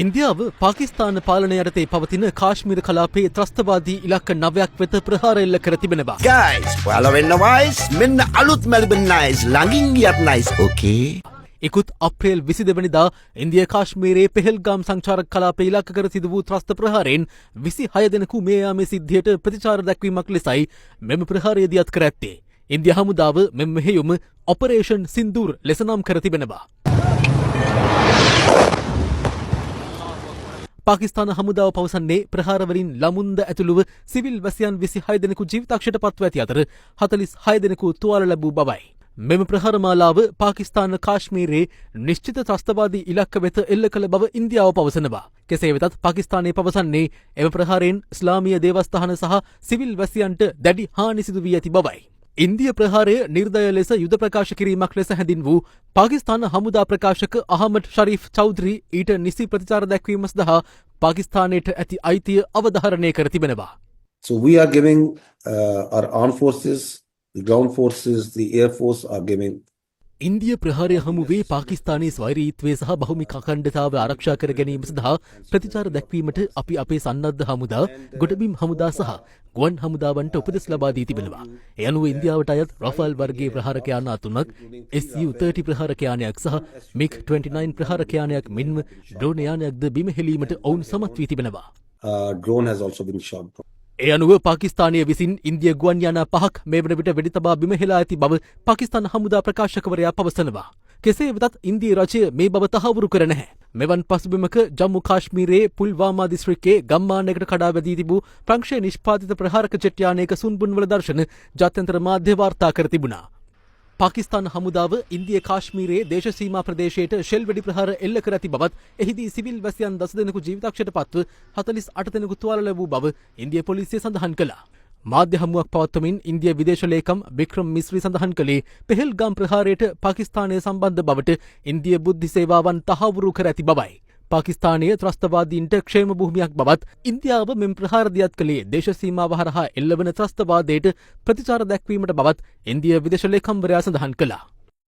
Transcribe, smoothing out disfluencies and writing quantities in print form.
ඉන්දියාව පාකිස්තාන පාලනය යටතේ පවතින කාශ්මීර කලාපයේ ත්‍රස්තවාදී ඉලක්ක 9ක් වෙත ප්‍රහාර එල්ල කර තිබෙනවා. Guys, ඔයාලා වෙන්න වයිස් මෙන්න අලුත් මෙල්බන් නයිස් ළඟින් ගියත් නයිස් ඕකේ. ඉකුත් අප්‍රේල් 22 වෙනිදා ඉන්දියා කාශ්මීරයේ පෙහෙල්ගාම් සංචාරක කලාපයේ ඉලක්ක කර සිදු වූ ත්‍රස්ත ප්‍රහාරයෙන් 26 දෙනෙකු මේ යාමේ සිද්ධියට ප්‍රතිචාර දැක්වීමක් ලෙසයි මෙම ප්‍රහාරය දියත් කර ඇත්තේ. ඉන්දියා හමුදාව මෙම මෙහෙයුම ඔපරේෂන් සින්දූර් ලෙස නම් කර තිබෙනවා. පාකිස්තාන හමුදාව පවසන්නේ ප්‍රහාරවලින් ළමුන්ද ඇතුළුව සිවිල් වැසියන් 26 දෙනෙකු ජීවිතක්ෂයට පත්ව ඇති අතර 46 දෙනෙකු තුවාල ලැබූ බවයි. මෙම ප්‍රහාරමාලාව පාකිස්තාන කාශ්මීරයේ නිශ්චිත ත්‍රස්තවාදී ඉලක්ක වෙත එල්ල කළ බව ඉන්දියාව පවසනවා. කෙසේ වෙතත් පාකිස්තානය පවසන්නේ එම ප්‍රහාරයෙන් ඉස්ලාමීය දේවස්ථාන සහ සිවිල් වැසියන්ට දැඩි හානි සිදු වී ඇති බවයි. ඉන්දිය ප්‍රහාරය නිර්දය ලෙස යුද ප්‍රකාශ කිරීමක් ලෙස හැඳින් වූ පාකිස්තාන හමුදා ප්‍රකාශක අහමඩ් ශරීෆ් චෞධරී ඊට නිසි ප්‍රතිචාර දැක්වීම සඳහා පාකිස්තානයට ඇති අයිතිය අවධාරණය කර තිබෙනවා. So we are giving our armed forces, the ground forces, the air force are giving. ඉන්දිය ප්‍රහාරය හමුවේ පාකිස්තානයේ ස්වෛරීත්වය සහ බහුමික අඛණ්ඩතාව ආරක්ෂා කර ගැනීම සඳහා ප්‍රතිචාර දැක්වීමට අපි අපේ සන්නද්ධ හමුදා, ගොඩබිම් හමුදා සහ ගුවන් හමුදාවන්ට උපදෙස් ලබා දී තිබෙනවා. ඒ අනුව ඉන්දියාවට අයත් රෆාල් වර්ගයේ ප්‍රහාරක යාන 3ක්, Su-30 ප්‍රහාරක යානයක් සහ MiG-29 ප්‍රහාරක යානයක් මෙන්ම ඩ්‍රෝන යානයක්ද බිම හෙලීමට ඔවුන් සමත් වී තිබෙනවා. Drone has also been shot. ඒ අනුව පාකිස්තානය විසින් ඉන්දිය ගුවන් යාන 5ක් මේ වන විට වෙඩි තබා බිම හෙලා ඇති බව පාකිස්තාන හමුදා ප්‍රකාශකවරයා පවසනවා. කෙසේ වෙතත් ඉන්දිය රජය මේ බව තහවුරු කර නැහැ. මෙවන් පසුබිමක ජම්මු කාශ්මීරයේ පුල්වාමා දිස්ත්‍රික්කයේ ගම්මානයකට කඩා වැදී තිබූ ප්‍රංශය නිෂ්පාදිත ප්‍රහාරක ජෙට් යානයක සුන්බුන්වල දර්ශන ජාත්‍යන්තර මාධ්‍ය වාර්තා කර තිබුණා. පාකිස්තාන හමුදාව ඉන්දිය කාශ්මීරයේ දේශසීමා ප්‍රදේශයට ෂෙල් වෙඩි ප්‍රහාර එල්ල කර ඇති බවත් එහිදී සිවිල් වැසියන් 10 දෙනෙකු ජීවිතක්ෂයට පත්ව 48 දෙනෙකු තුවාල ලැබූ බව ඉන්දිය පොලිසිය සඳහන් කළා. මාධ්‍ය හමුවක් පවත්වමින් ඉන්දිය විදේශ ලේකම් වික්‍රම් මිස්රි සඳහන් කළේ පෙහෙල්ගාම් ප්‍රහාරයට පාකිස්තානය සම්බන්ධ බවට ඉන්දිය බුද්ධි සේවාවන් තහවුරු කර ඇති බවයි. පාකිස්තානයේ ත්‍රස්තවාදීන්ට ක්ෂේම භූමියක් බවත් ඉන්දියාව මෙම ප්‍රහාර දියත් කළේ දේශ සීමාව හරහා එල්ලවන ත්‍රස්තවාදයට ප්‍රතිචාර දැක්වීමට බවත් ඉන්දිය විදේශ ලේකම්වරයා සඳහන් කළා.